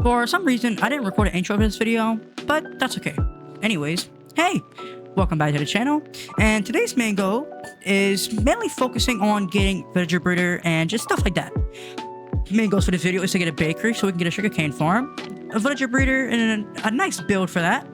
For some reason, I didn't record an intro for this video, but that's okay. Anyways, hey! Welcome back to the channel, and today's main goal is mainly focusing on getting villager breeder and just stuff like that. Main goals for this video is to get a bakery so we can get a sugarcane farm, a villager breeder, and a nice build for that.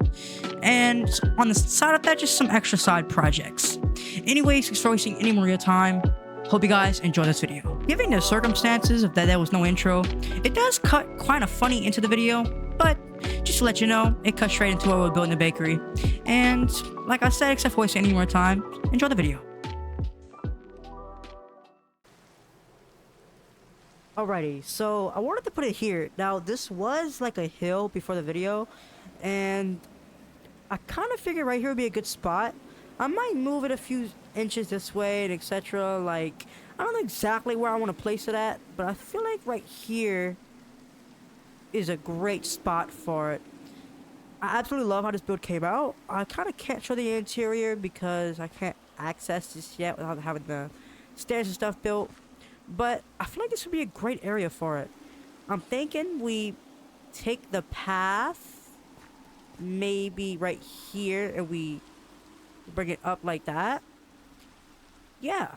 And on the side of that, just some extra side projects. Anyways, before wasting any more of your time, hope you guys enjoy this video. Given the circumstances of that there was no intro, it does cut kind of funny into the video, but just to let you know, it cuts straight into where we're building the bakery. And like I said, except for wasting any more time, enjoy the video. Alrighty, so I wanted to put it here. Now, this was like a hill before the video, and I kind of figured right here would be a good spot. I might move it a few inches this way and etc. Like, I don't know exactly where I want to place it at, but I feel like right here is a great spot for it. I absolutely love how this build came out. I kind of can't show the interior because I can't access this yet without having the stairs and stuff built. But I feel like this would be a great area for it. I'm thinking we take the path maybe right here and we bring it up like that. Yeah.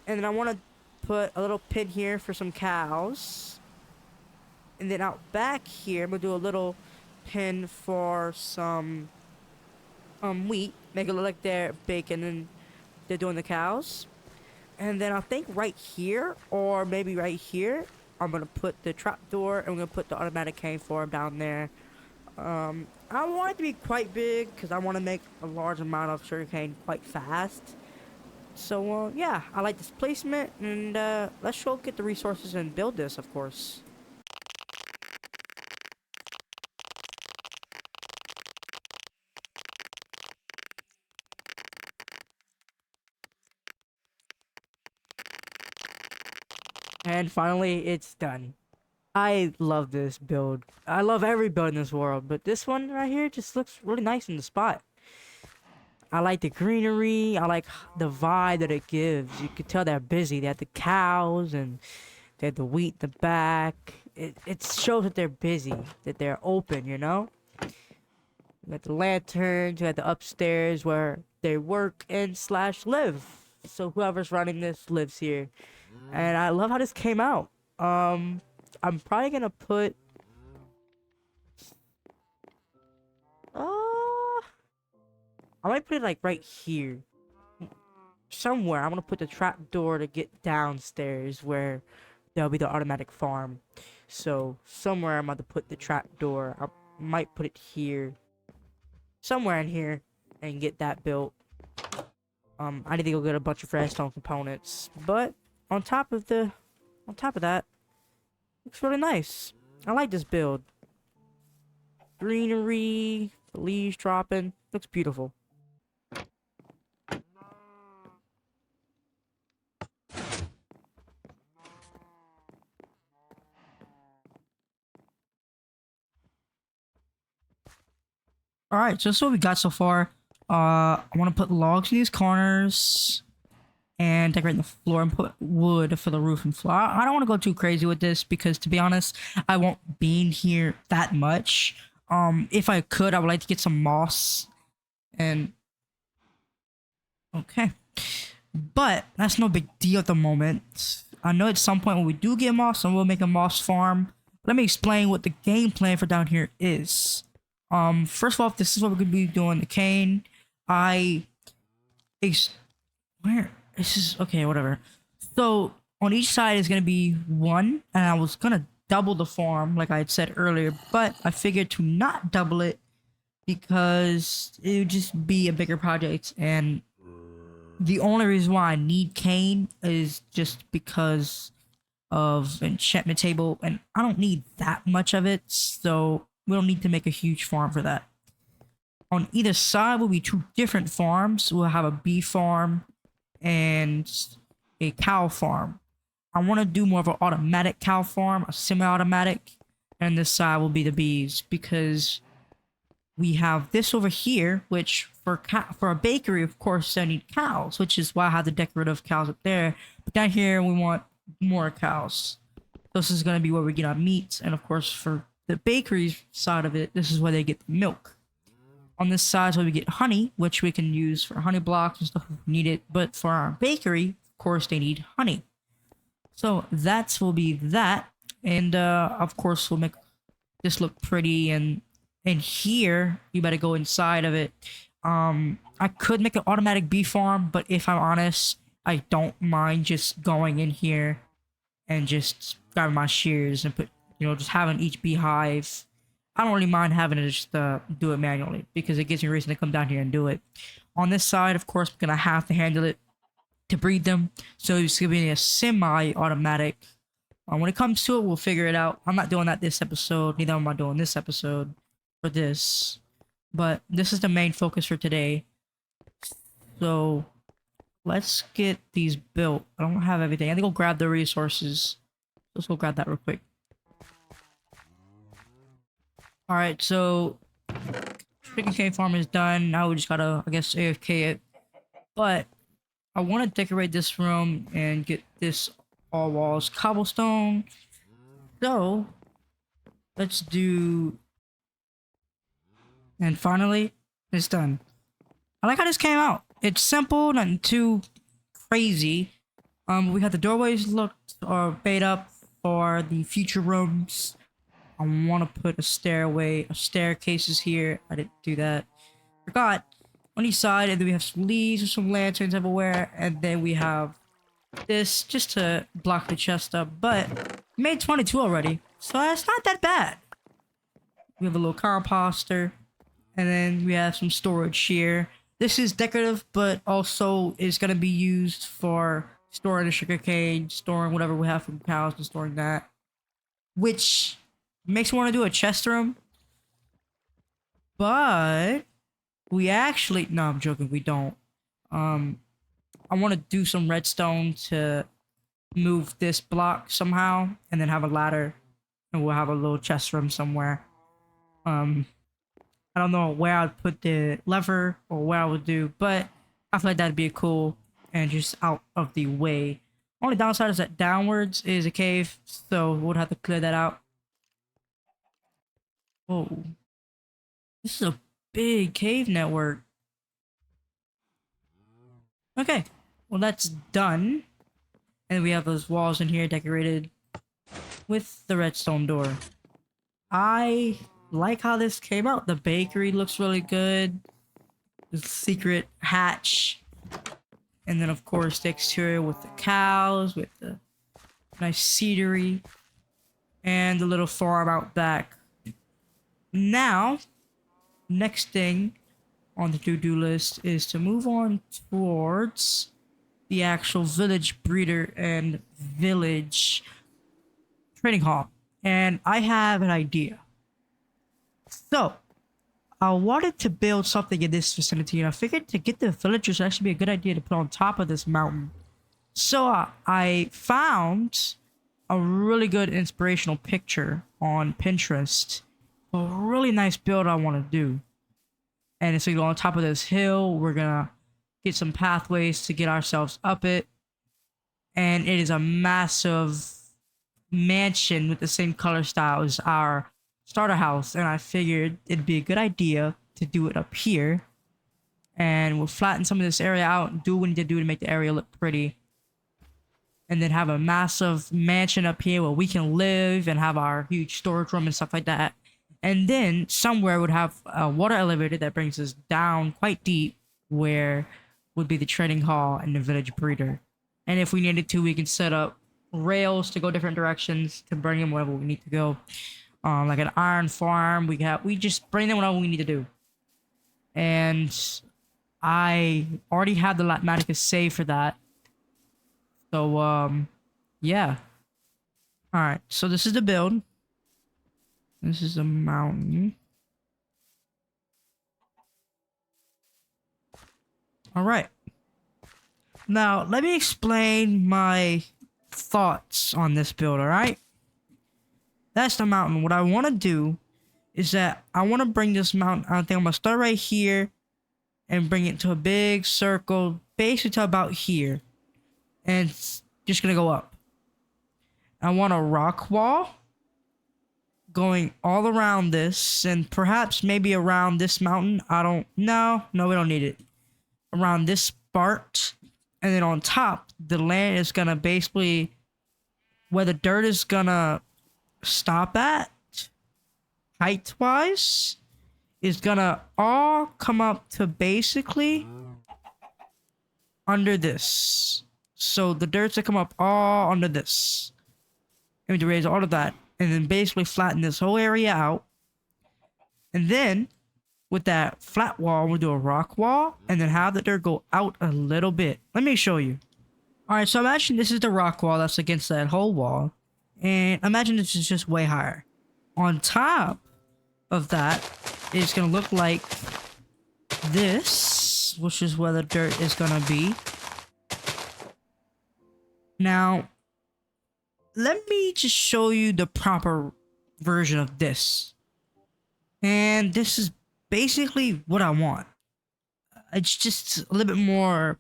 And then I want to put a little pin here for some cows. And then out back here, I'm going to do a little pin for some wheat. Make it look like they're baking and they're doing the cows. And then I think right here, or maybe right here, I'm going to put the trapdoor and I'm going to put the automatic cane farm down there. I want it to be quite big because I want to make a large amount of sugarcane quite fast. So, yeah, I like this placement, and let's go get the resources and build this, of course. And finally, it's done. I love this build. I love every build in this world, but this one right here just looks really nice in the spot. I like the greenery. I like the vibe that it gives. You can tell they're busy. They have the cows and they have the wheat in the back. It shows that they're busy, that they're open, you know? You got the lanterns, you got the upstairs where they work and slash live. So whoever's running this lives here. And I love how this came out. I'm probably gonna put I might put it like right here. Somewhere. I'm gonna put the trap door to get downstairs where there'll be the automatic farm. So somewhere I'm about to put the trap door. I might put it here. Somewhere in here and get that built. I need to go get a bunch of redstone components. But on top of that, looks really nice. I like this build. Greenery, the leaves dropping, looks beautiful. Alright, so this is what we got so far. I want to put logs in these corners and decorate the floor and put wood for the roof and floor. I don't want to go too crazy with this because, to be honest, I won't be in here that much. If I could, I would like to get some moss and okay, but that's no big deal at the moment. I know at some point when we do get moss, and we'll make a moss farm. Let me explain what the game plan for down here is. First of all, this is what we're gonna be doing. The cane, where this is okay, whatever. So on each side is gonna be one, and I was gonna double the farm like I had said earlier, but I figured to not double it because it would just be a bigger project, and the only reason why I need cane is just because of enchantment table, and I don't need that much of it, so we don't need to make a huge farm for that. On either side will be two different farms. We'll have a bee farm and a cow farm. I want to do more of an automatic cow farm, a semi-automatic, and this side will be the bees because we have this over here, which for a bakery, of course, I need cows, which is why I have the decorative cows up there. But down here, we want more cows. This is going to be where we get our meat, and of course, for the bakery side of it, this is where they get the milk. On this side is where we get honey, which we can use for honey blocks and stuff if we need it. But for our bakery, of course, they need honey. So that's will be that. And of course, we'll make this look pretty. And here, you better go inside of it. I could make an automatic bee farm, but if I'm honest, I don't mind just going in here and just grabbing my shears and just having each beehive. I don't really mind having to just do it manually because it gives me a reason to come down here and do it. On this side, of course, I'm gonna have to handle it to breed them, so it's gonna be a semi-automatic. When it comes to it, we'll figure it out. I'm not doing that this episode, neither am I doing this episode for this. But this is the main focus for today. So let's get these built. I don't have everything. I think I'll grab the resources. Let's go grab that real quick. Alright, so chicken cave farm is done. Now we just gotta, I guess, AFK it. But I want to decorate this room and get this all walls cobblestone. So let's do. And finally, it's done. I like how this came out. It's simple, nothing too crazy. We have the doorways looked or made up for the future rooms. I want to put a staircases here. I didn't do that. Forgot. On each side, and then we have some leaves and some lanterns everywhere, and then we have this just to block the chest up. But we made 22 already, so that's not that bad. We have a little composter. And then we have some storage here. This is decorative, but also is going to be used for storing the sugar cane, storing whatever we have from cows and storing that. Which makes me want to do a chest room. But we actually... No, I'm joking. We don't. I want to do some redstone to move this block somehow. And then have a ladder. And we'll have a little chest room somewhere. I don't know where I'd put the lever or what I would do, but I feel like that'd be cool and just out of the way. Only downside is that downwards is a cave, so we'll have to clear that out. Whoa. This is a big cave network. Okay, well that's done. And we have those walls in here decorated with the redstone door. I like how this came out. The bakery looks really good. The secret hatch. And then of course the exterior with the cows, with the nice scenery. And the little farm out back. Now, next thing on the to-do list is to move on towards the actual village breeder and village trading hall. And I have an idea. So, I wanted to build something in this vicinity, and I figured to get the villagers would actually be a good idea to put on top of this mountain. So, I found a really good inspirational picture on Pinterest. A really nice build I want to do. And it's going to go on top of this hill. We're going to get some pathways to get ourselves up it. And it is a massive mansion with the same color style as our starter house, and I figured it'd be a good idea to do it up here, and we'll flatten some of this area out and do what we need to do to make the area look pretty, and then have a massive mansion up here where we can live and have our huge storage room and stuff like that. And then somewhere would have a water elevator that brings us down quite deep, where would be the trading hall and the village breeder. And if we needed to, we can set up rails to go different directions to bring them wherever we need to go. Like an iron farm, we just bring them whatever we need to do. And I already have the Latmaticus saved for that. So, yeah. Alright, so this is the build. This is a mountain. Alright. Now, let me explain my thoughts on this build, alright? That's the mountain. What I want to do is that I want to bring this mountain, I think I'm going to start right here and bring it to a big circle, basically to about here. And it's just going to go up. I want a rock wall going all around this and perhaps maybe around this mountain. I don't know. No, we don't need it. Around this part. And then on top, the land is gonna basically where the dirt is gonna stop at height wise is gonna all come up to basically under this. So the dirt's gonna come up all under this. And we to raise all of that. And then basically flatten this whole area out. And then with that flat wall, we'll do a rock wall and then have the dirt go out a little bit. Let me show you. Alright, so imagine this is the rock wall that's against that whole wall. And imagine this is just way higher. On top of that, it's going to look like this, which is where the dirt is going to be. Now, let me just show you the proper version of this. And this is basically what I want. It's just a little bit more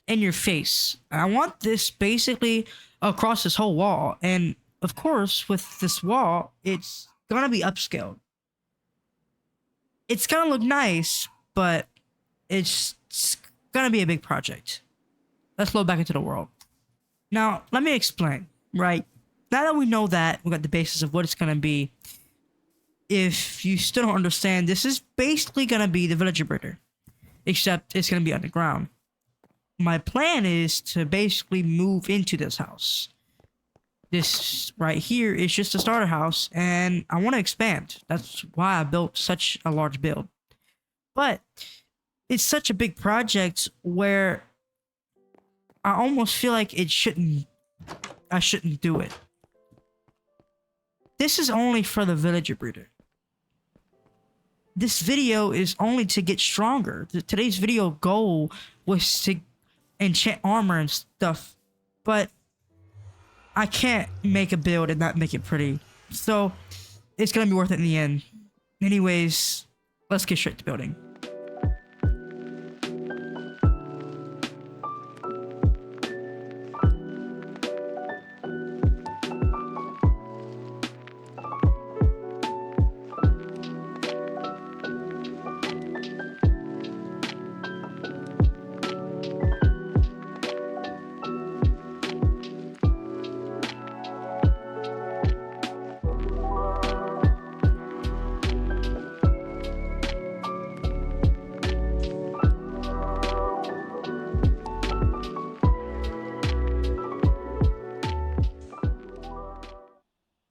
in your face. I want this basically across this whole wall. And of course, with this wall, it's gonna be upscaled. It's gonna look nice, but it's gonna be a big project. Let's load back into the world. Now, let me explain, right? Now that we know that, we got the basis of what it's gonna be. If you still don't understand, this is basically gonna be the villager breeder, except it's gonna be underground. My plan is to basically move into this house. This right here is just a starter house, and I want to expand. That's why I built such a large build. But it's such a big project where I almost feel like I shouldn't do it. This is only for the villager breeder. This video is only to get stronger. Today's video goal was to enchant armor and stuff, but I can't make a build and not make it pretty. So it's gonna be worth it in the end. Anyways, let's get straight to building.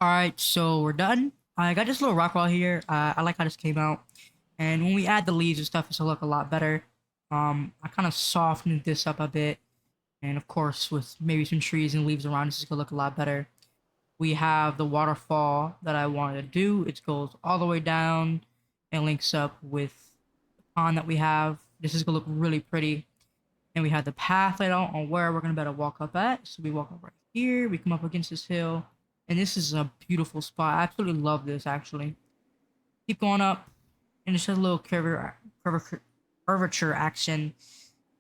Alright, so we're done. I got this little rock wall here. I like how this came out. And when we add the leaves and stuff, it's gonna look a lot better. I kind of softened this up a bit. And of course, with maybe some trees and leaves around, this is gonna look a lot better. We have the waterfall that I wanted to do. It goes all the way down and links up with the pond that we have. This is gonna look really pretty. And we have the path laid out on where we're gonna better walk up at. So we walk up right here. We come up against this hill. And this is a beautiful spot. I absolutely love this, actually. Keep going up, and it's just a little curvature action,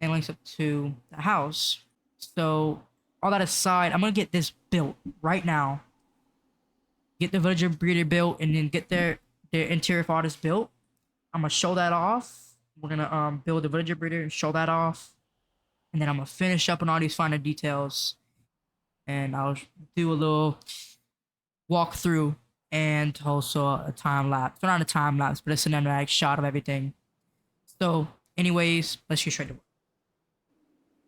and links up to the house. So, all that aside, I'm gonna get this built right now. Get the villager breeder built, and then get their interior for all this built. I'm gonna show that off. We're gonna build the villager breeder and show that off, and then I'm gonna finish up on all these finer details, and I'll do a little walkthrough and also a time lapse. Well, not a time lapse, but a cinematic shot of everything. So, anyways, let's get straight to work.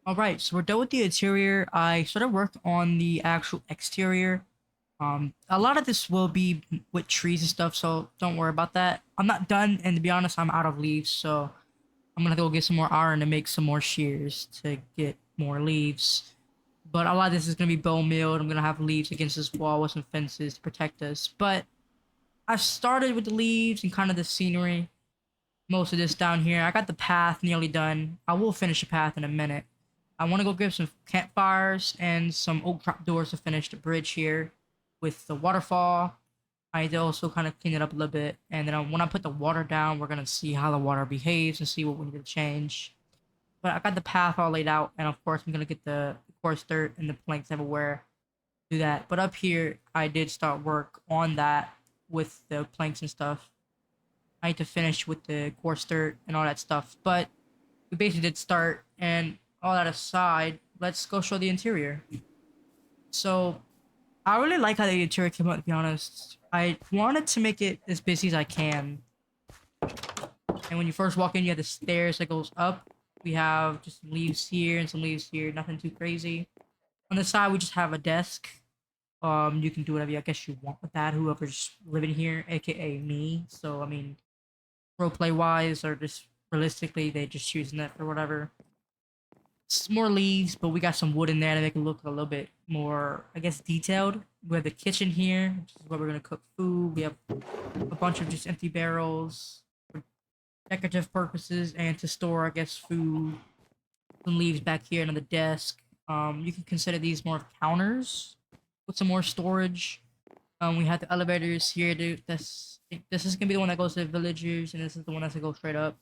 Alright, so we're done with the interior. I sort of worked on the actual exterior. A lot of this will be with trees and stuff, so don't worry about that. I'm not done, and to be honest, I'm out of leaves, so I'm gonna go get some more iron to make some more shears to get more leaves. But a lot of this is going to be bone milled. I'm going to have leaves against this wall with some fences to protect us. But I started with the leaves and kind of the scenery. Most of this down here. I got the path nearly done. I will finish the path in a minute. I want to go grab some campfires and some oak trap doors to finish the bridge here with the waterfall. I need to also kind of clean it up a little bit. And then when I put the water down, we're going to see how the water behaves and see what we need to change. But I got the path all laid out, and of course I'm gonna get the coarse dirt and the planks everywhere. Do that. But up here, I did start work on that with the planks and stuff. I need to finish with the coarse dirt and all that stuff. But we basically did start, and all that aside, let's go show the interior. So I really like how the interior came out, to be honest. I wanted to make it as busy as I can. And when you first walk in, you have the stairs that goes up. We have just some leaves here and some leaves here, nothing too crazy. On the side, we just have a desk. You can do whatever I guess you want with that. Whoever's living here, aka me. So I mean, roleplay wise, or just realistically, they just choosing that for whatever. It's more leaves, but we got some wood in there to make it look a little bit more, I guess, detailed. We have the kitchen here, which is where we're gonna cook food. We have a bunch of just empty barrels for decorative purposes and to store, I guess, food. Some leaves back here on the desk. You can consider these more counters with some more storage. We have the elevators here. This is gonna be the one that goes to the villagers, and this is the one that's gonna go straight up.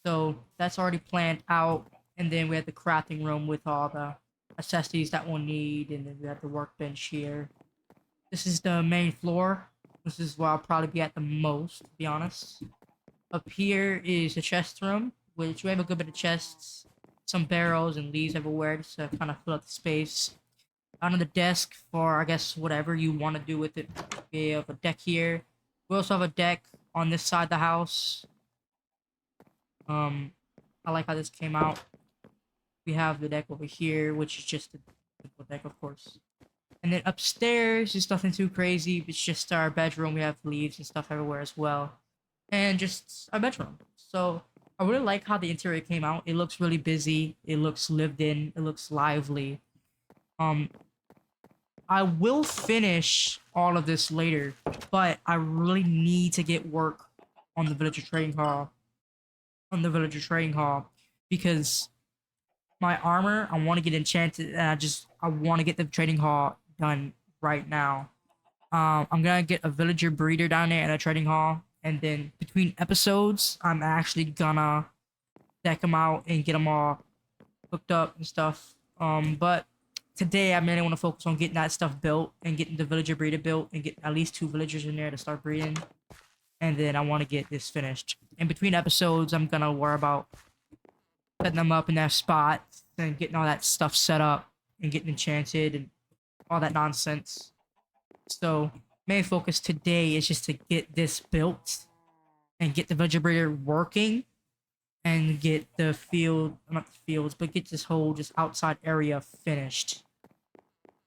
So that's already planned out. And then we have the crafting room with all the accessories that we'll need, and then we have the workbench here. This is the main floor. This is where I'll probably be at the most, to be honest. Up here is the chest room, which we have a good bit of chests, some barrels and leaves everywhere just to kind of fill up the space. Under the desk for, I guess, whatever you want to do with it. We have a deck here. We also have a deck on this side of the house. I like how this came out. We have the deck over here, which is just the typical deck, of course. And then upstairs is nothing too crazy. It's just our bedroom. We have leaves and stuff everywhere as well. And just our bedroom. So I really like how the interior came out. It looks really busy. It looks lived in. It looks lively. I will finish all of this later, but I really need to get work on the villager trading hall. Because my armor, I want to get enchanted, and I want to get the trading hall done right now. I'm gonna get a villager breeder down there in a trading hall, and then between episodes, I'm actually gonna deck them out and get them all hooked up and stuff. But today I mainly want to focus on getting that stuff built and getting the villager breeder built and get at least 2 villagers in there to start breeding. And then I want to get this finished. In between episodes, I'm gonna worry about setting them up in their spots and getting all that stuff set up and getting enchanted and all that nonsense. So main focus today is just to get this built and get the villager breeder working and get the field, not the fields, but get this whole just outside area finished.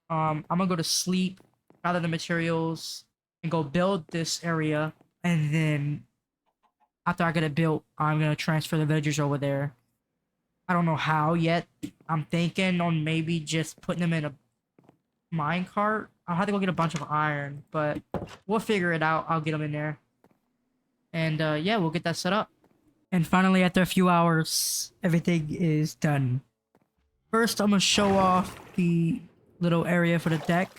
I'm gonna go to sleep, gather the materials, and go build this area. And then after I get it built, I'm gonna transfer the villagers over there. I don't know how yet. I'm thinking on maybe just putting them in a minecart. I'll have to go get a bunch of iron, but we'll figure it out. I'll get them in there. And yeah, we'll get that set up. And finally, after a few hours, everything is done. First, I'm gonna show off the little area for the deck.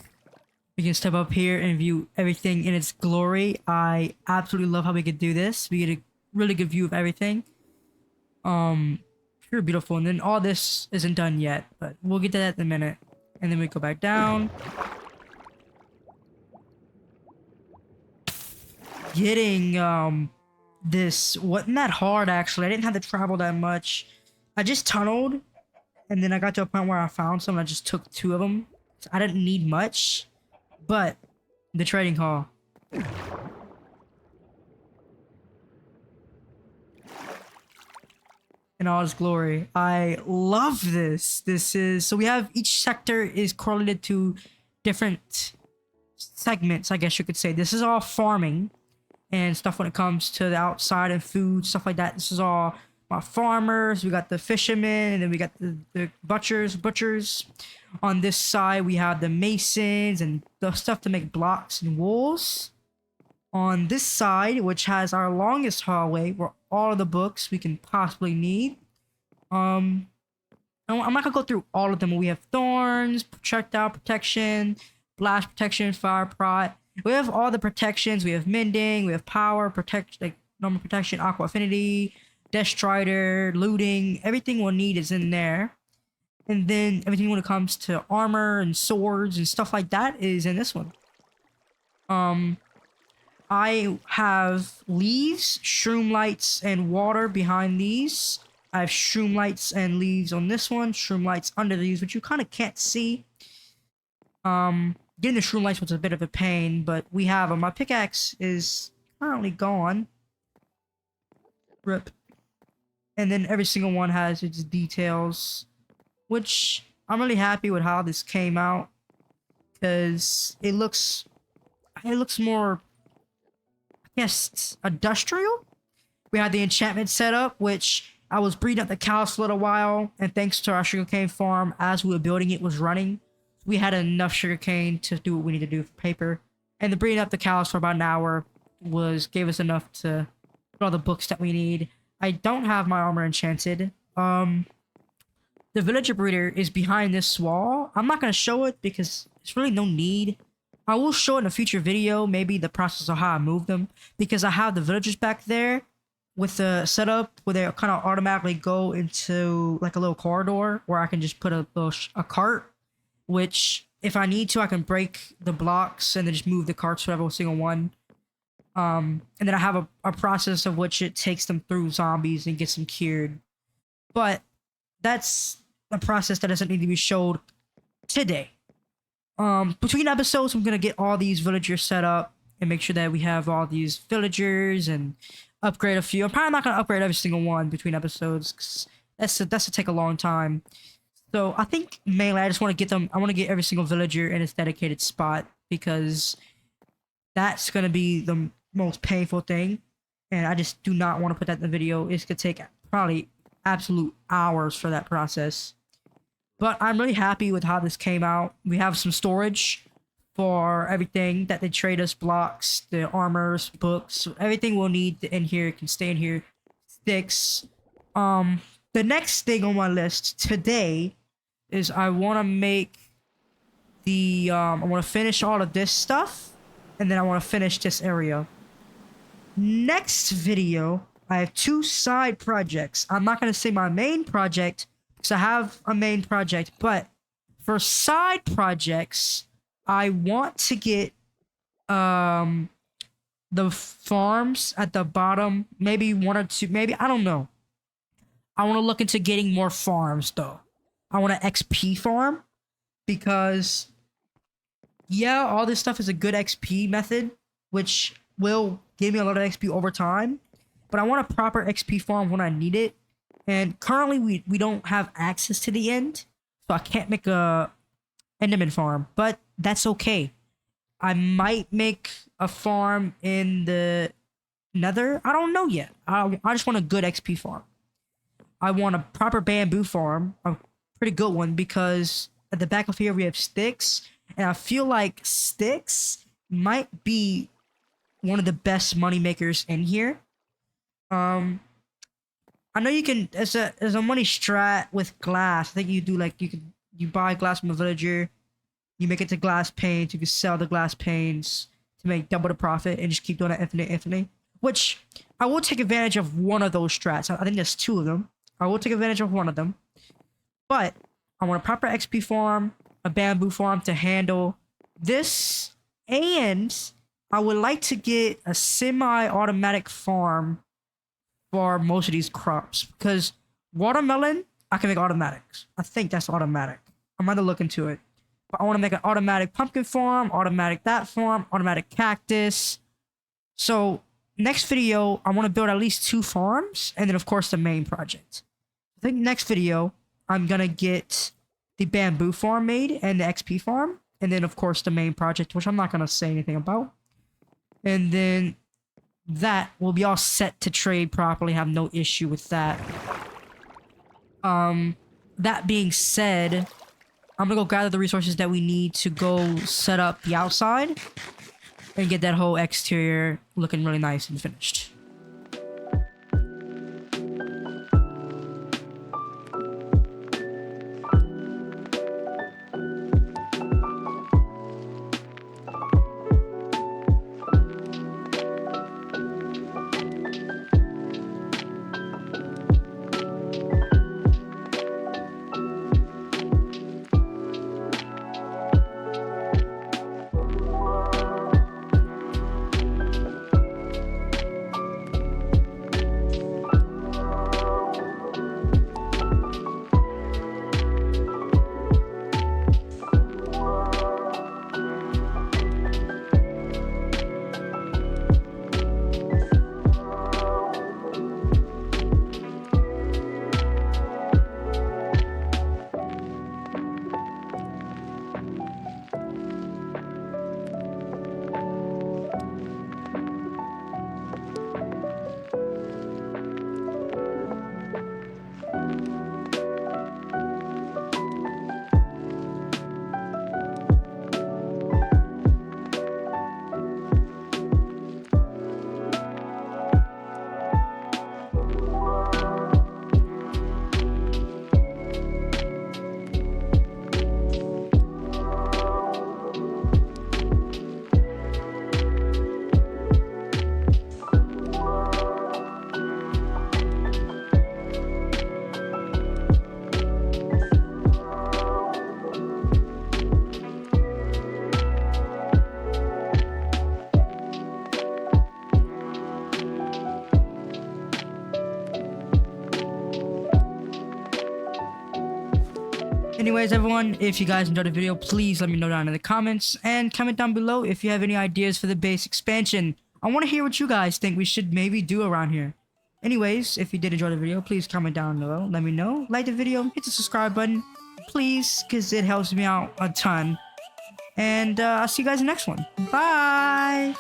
We can step up here and view everything in its glory. I absolutely love how we could do this. We get a really good view of everything. Pure beautiful. And then all this isn't done yet, but we'll get to that in a minute. And then we go back down. Getting this wasn't that hard, actually. I didn't have to travel that much. I just tunneled, and then I got to a point where I found some. I just took 2 of them. So I didn't need much, but the trading hall. In all its glory. I love this. So we have each sector is correlated to different segments, I guess you could say. This is all farming and stuff when it comes to the outside and food, stuff like that. This is all my farmers. We got the fishermen, and then we got the butchers. On this side, we have the masons and the stuff to make blocks and walls. On this side, which has our longest hallway, where all of the books we can possibly need. I'm not gonna go through all of them. We have thorns, projectile protection, blast protection, fire prot. We have all the protections. We have mending, we have power, like normal protection, aqua affinity, death strider, looting. Everything we'll need is in there. And then everything when it comes to armor and swords and stuff like that is in this one. I have leaves, shroom lights, and water behind these. I have shroom lights and leaves on this one, shroom lights under these, which you kind of can't see. Getting the shroom lights was a bit of a pain, but we have them. My pickaxe is currently gone. Rip. And then every single one has its details, which I'm really happy with how this came out, because it looks more, I guess, industrial. We had the enchantment set up, which I was breeding up the cows for a little while, and thanks to our sugarcane farm, as we were building it was running, we had enough sugarcane to do what we need to do for paper. And the breeding up the cows for about an hour gave us enough to get all the books that we need. I don't have my armor enchanted. The villager breeder is behind this wall. I'm not gonna show it because there's really no need. I will show it in a future video, maybe the process of how I move them, because I have the villagers back there with the setup where they kind of automatically go into like a little corridor where I can just put a cart, which if I need to, I can break the blocks and then just move the carts for every single one. And then I have a process of which it takes them through zombies and gets them cured. But that's a process that doesn't need to be showed today. Between episodes, I'm gonna get all these villagers set up and make sure that we have all these villagers and upgrade a few. I'm probably not gonna upgrade every single one between episodes, 'cause that's to take a long time. So I think mainly I just want to get them. I want to get every single villager in its dedicated spot, because that's gonna be the most painful thing, and I just do not want to put that in the video. It's gonna take probably absolute hours for that process. But I'm really happy with how this came out. We have some storage for everything that they trade us, blocks, the armors, books, everything we'll need in here can stay in here. Sticks. The next thing on my list today is I want to make I want to finish all of this stuff, and then I want to finish this area. Next video, I have 2 side projects. I'm not going to say my main project, because I have a main project, but for side projects, I want to get the farms at the bottom, maybe 1 or 2, maybe, I don't know. I want to look into getting more farms though. I want an XP farm, because yeah, all this stuff is a good XP method, which will give me a lot of XP over time, but I want a proper XP farm when I need it. And currently we don't have access to the end, so I can't make a Enderman farm, but that's okay. I might make a farm in the Nether. I don't know yet. I just want a good XP farm. I want a proper bamboo farm, a pretty good one, because at the back of here we have sticks, and I feel like sticks might be one of the best money makers in here. I know you can, as a money strat with glass. I think you do like you buy glass from a villager, you make it to glass panes, you can sell the glass panes to make double the profit and just keep doing that infinitely. Which I will take advantage of one of those strats. I think there's 2 of them. I will take advantage of one of them. But I want a proper XP farm, a bamboo farm to handle this, and I would like to get a semi-automatic farm for most of these crops, because watermelon, I can make automatics. I think that's automatic. I'm going to look into it. But I want to make an automatic pumpkin farm, automatic that farm, automatic cactus. So next video, I want to build at least 2 farms, and then of course the main project. I think next video, I'm going to get the bamboo farm made and the XP farm, and then of course the main project, which I'm not going to say anything about. And then that will be all set to trade properly, have no issue with that. That being said, I'm gonna go gather the resources that we need to go set up the outside and get that whole exterior looking really nice and finished. Anyways, everyone, if you guys enjoyed the video, please let me know down in the comments and comment down below if you have any ideas for the base expansion. I want to hear what you guys think we should maybe do around here. Anyways, if you did enjoy the video, please comment down below. Let me know. Like the video, hit the subscribe button, please, because it helps me out a ton. And I'll see you guys in the next one. Bye!